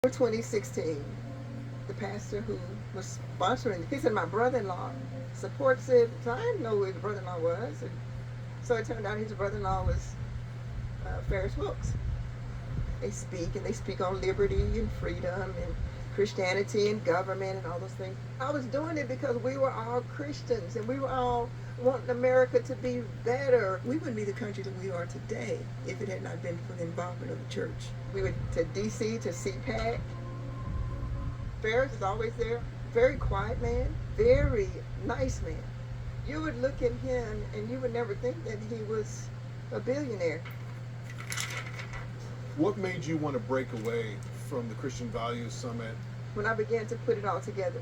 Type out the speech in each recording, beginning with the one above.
2016, the pastor who was sponsoring, he said, my brother-in-law supports it. So I didn't know who his brother-in-law was. And so it turned out his brother-in-law was Ferris Wilks. They speak on liberty and freedom and Christianity and government and all those things. I was doing it because we were all Christians and we were all wanting America to be better. We wouldn't be the country that we are today if it had not been for the involvement of the church. We went to DC to CPAC. Ferris is always there. Very quiet man, very nice man. You would look at him and you would never think that he was a billionaire. What made you want to break away from the Christian Values Summit? When I began to put it all together,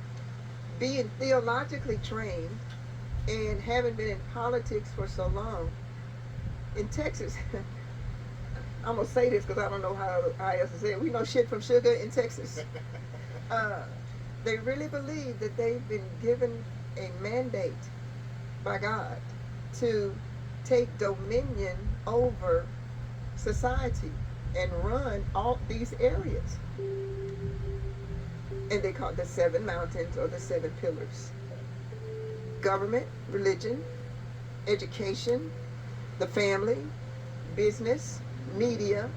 being theologically trained and having been in politics for so long, in Texas, I'm going to say this because I don't know how else to say it. We know shit from sugar in Texas. They really believe that they've been given a mandate by God to take dominion over society and run all these areas. And they call it the 7 mountains or the 7 pillars. Government, religion, education, the family, business, media,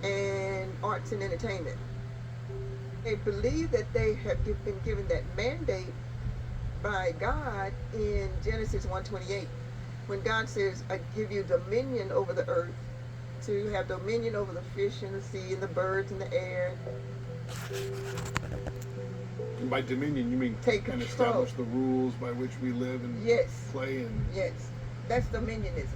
and arts and entertainment. They believe that they have been given that mandate by God in Genesis 1:28, when God says, I give you dominion over the earth, to have dominion over the fish in the sea and the birds in the air. And by dominion, you mean Take and control. establish the rules by which we live and Yes. play and. Yes, that's dominionism.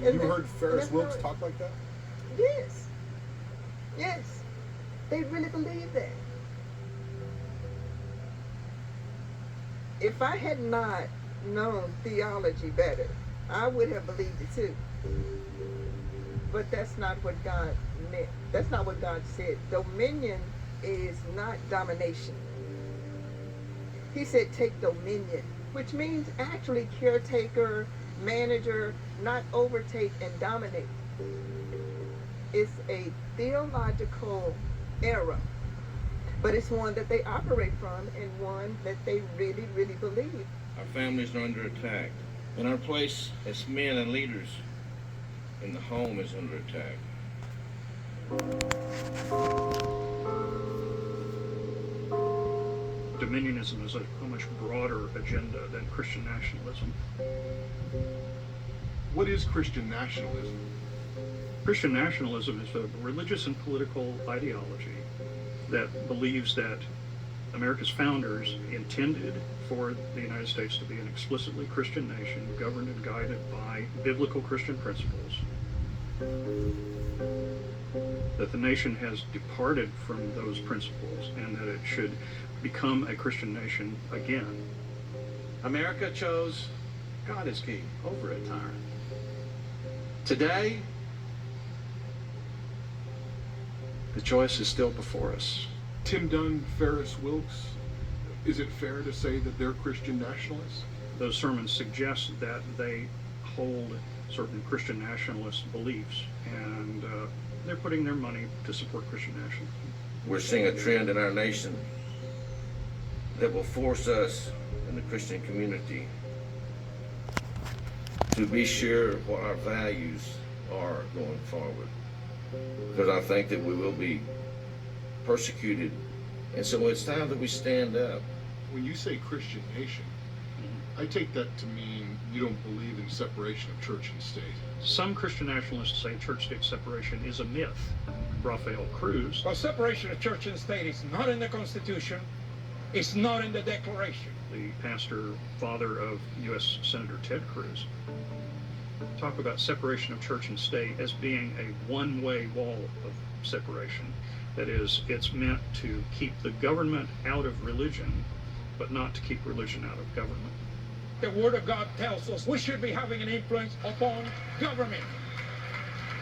You heard Ferris Wilks talk like that? Yes. Yes. They really believe that. If I had not known theology better, I would have believed it too. But that's not what God meant. That's not what God said. Dominion is not domination. He said take dominion, which means actually caretaker, manager, not overtake and dominate. It's a theological error, but it's one that they operate from and one that they really, really believe. Our families are under attack, and our place as men and leaders in the home is under attack. Dominionism is a much broader agenda than Christian nationalism. What is Christian nationalism? Christian nationalism is a religious and political ideology that believes that America's founders intended for the United States to be an explicitly Christian nation, governed and guided by biblical Christian principles. That the nation has departed from those principles and that it should become a Christian nation again. America chose God is king over a tyrant. Today, the choice is still before us. Tim Dunn, Ferris Wilks, is it fair to say that they're Christian nationalists? Those sermons suggest that they hold certain Christian nationalist beliefs, and they're putting their money to support Christian nationalism. We're seeing a trend in our nation that will force us in the Christian community to be sure what our values are going forward. Because I think that we will be persecuted. And so it's time that we stand up. When you say Christian nation, I take that to mean you don't believe in separation of church and state. Some Christian nationalists say church-state separation is a myth. Rafael Cruz. Well, separation of church and state is not in the Constitution. It's not in the Declaration. The father of U.S. Senator Ted Cruz, talk about separation of church and state as being a one-way wall of separation. That is, it's meant to keep the government out of religion, but not to keep religion out of government. The Word of God tells us we should be having an influence upon government,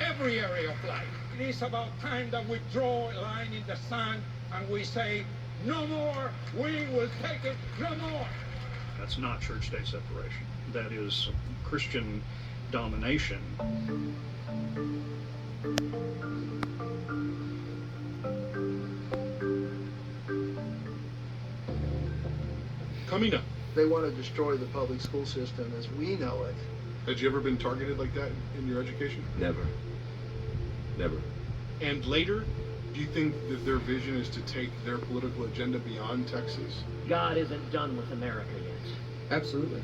every area of life. It is about time that we draw a line in the sand and we say, no more, we will take it, no more. That's not church-state separation. That is Christian domination. Coming up. They want to destroy the public school system as we know it. Had you ever been targeted like that in your education? Never. Never. And later, do you think that their vision is to take their political agenda beyond Texas? God isn't done with America yet. Absolutely.